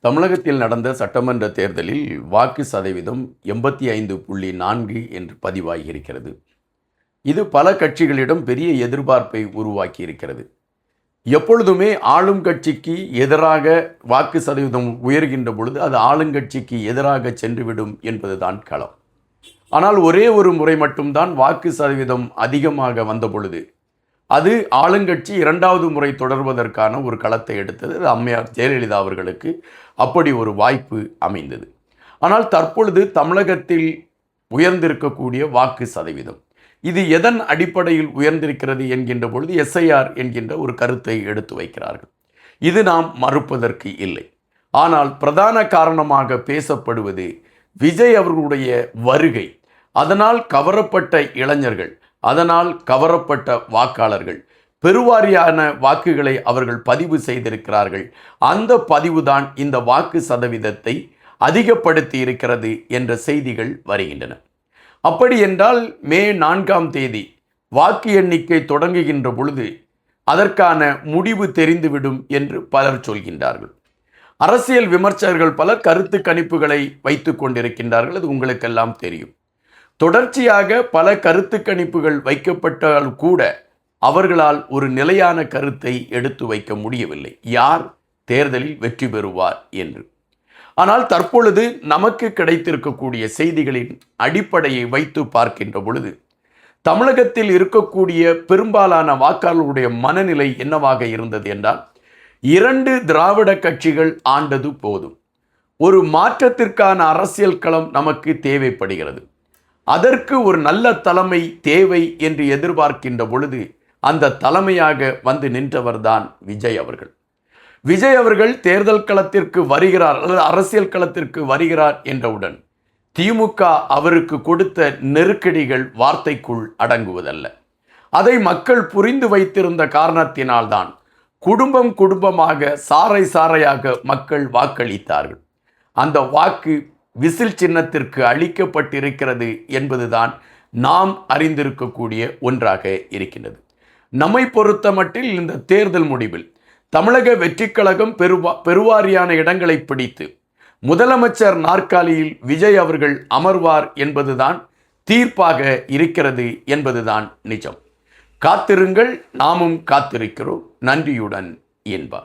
தமிழகத்தில் நடந்த சட்டமன்ற தேர்தலில் வாக்கு சதவீதம் 85.4 என்று பதிவாகியிருக்கிறது. இது பல கட்சிகளிடம் பெரிய எதிர்பார்ப்பை உருவாக்கி இருக்கிறது. எப்பொழுதுமே ஆளும் கட்சிக்கு எதிராக வாக்கு சதவீதம் உயர்கின்ற பொழுது அது ஆளுங்கட்சிக்கு எதிராக சென்றுவிடும் என்பதுதான் களம். ஆனால் ஒரே ஒரு முறை மட்டும்தான் வாக்கு சதவீதம் அதிகமாக வந்த பொழுது அது ஆளுங்கட்சி இரண்டாவது முறை தொடர்வதற்கான ஒரு களத்தை எடுத்தது. அம்மையார் ஜெயலலிதா அவர்களுக்கு அப்படி ஒரு வாய்ப்பு அமைந்தது. ஆனால் தற்பொழுது தமிழகத்தில் உயர்ந்திருக்கக்கூடிய வாக்கு சதவீதம் இது எதன் அடிப்படையில் உயர்ந்திருக்கிறது என்கின்ற பொழுது எஸ்ஐஆர் என்கின்ற ஒரு கருத்தை எடுத்து வைக்கிறார்கள். இது நாம் மறுப்பதற்கு இல்லை. ஆனால் பிரதான காரணமாக பேசப்படுவது விஜய் அவர்களுடைய வருகை, அதனால் கவரப்பட்ட இளைஞர்கள், அதனால் கவரப்பட்ட வாக்காளர்கள், பெருவாரியான வாக்குகளை அவர்கள் பதிவு செய்திருக்கிறார்கள். அந்த பதிவுதான் இந்த வாக்கு சதவீதத்தை அதிகப்படுத்தி இருக்கிறது என்ற செய்திகள் வருகின்றன. அப்படி என்றால் மே 4ஆம் தேதி வாக்கு எண்ணிக்கை தொடங்குகின்ற பொழுது அதற்கான முடிவு தெரிந்துவிடும் என்று பலர் சொல்கின்றார்கள். அரசியல் விமர்சகர்கள் பலர் கருத்து கணிப்புகளை வைத்து கொண்டிருக்கின்றார்கள். அது உங்களுக்கெல்லாம் தெரியும். தொடர்ச்சியாக பல கருத்து கணிப்புகள் வைக்கப்பட்டால் கூட அவர்களால் ஒரு நிலையான கருத்தை எடுத்து வைக்க முடியவில்லை, யார் தேர்தலில் வெற்றி பெறுவார் என்று. ஆனால் தற்பொழுது நமக்கு கிடைத்திருக்கக்கூடிய செய்திகளின் அடிப்படையை வைத்து பார்க்கின்ற பொழுது தமிழகத்தில் இருக்கக்கூடிய பெரும்பாலான வாக்காளர்களுடைய மனநிலை என்னவாக இருந்தது என்றால், 2 திராவிட கட்சிகள் ஆண்டது போதும், ஒரு மாற்றத்திற்கான அரசியல் களம் நமக்கு தேவைப்படுகிறது, அதற்கு ஒரு நல்ல தலைமை தேவை என்று எதிர்பார்க்கின்ற பொழுது அந்த தலைமையாக வந்து நின்றவர்தான் விஜய் அவர்கள். விஜய் அவர்கள் தேர்தல் களத்திற்கு வருகிறார் அல்லது அரசியல் களத்திற்கு வருகிறார் என்றவுடன் திமுக அவருக்கு கொடுத்த நெருக்கடிகள் வார்த்தைக்குள் அடங்குவதல்ல. அதை மக்கள் புரிந்து வைத்திருந்த காரணத்தினால்தான் குடும்பம் குடும்பமாக சாறை சாறையாக மக்கள் வாக்களித்தார்கள். அந்த வாக்கு விசில் சின்னத்திற்கு அளிக்கப்பட்டிருக்கிறது என்பதுதான் நாம் அறிந்திருக்கக்கூடிய ஒன்றாக இருக்கின்றது. நம்மை பொறுத்த மட்டில் இந்த தேர்தல் முடிவில் தமிழக வெற்றிக் கழகம் பெருவாரியான இடங்களை பிடித்து முதலமைச்சர் நாற்காலியில் விஜய் அவர்கள் அமர்வார் என்பதுதான் தீர்ப்பாக இருக்கிறது என்பதுதான் நிஜம். காத்திருங்கள், நாமும் காத்திருக்கிறோம். நன்றியுடன் இன்பா.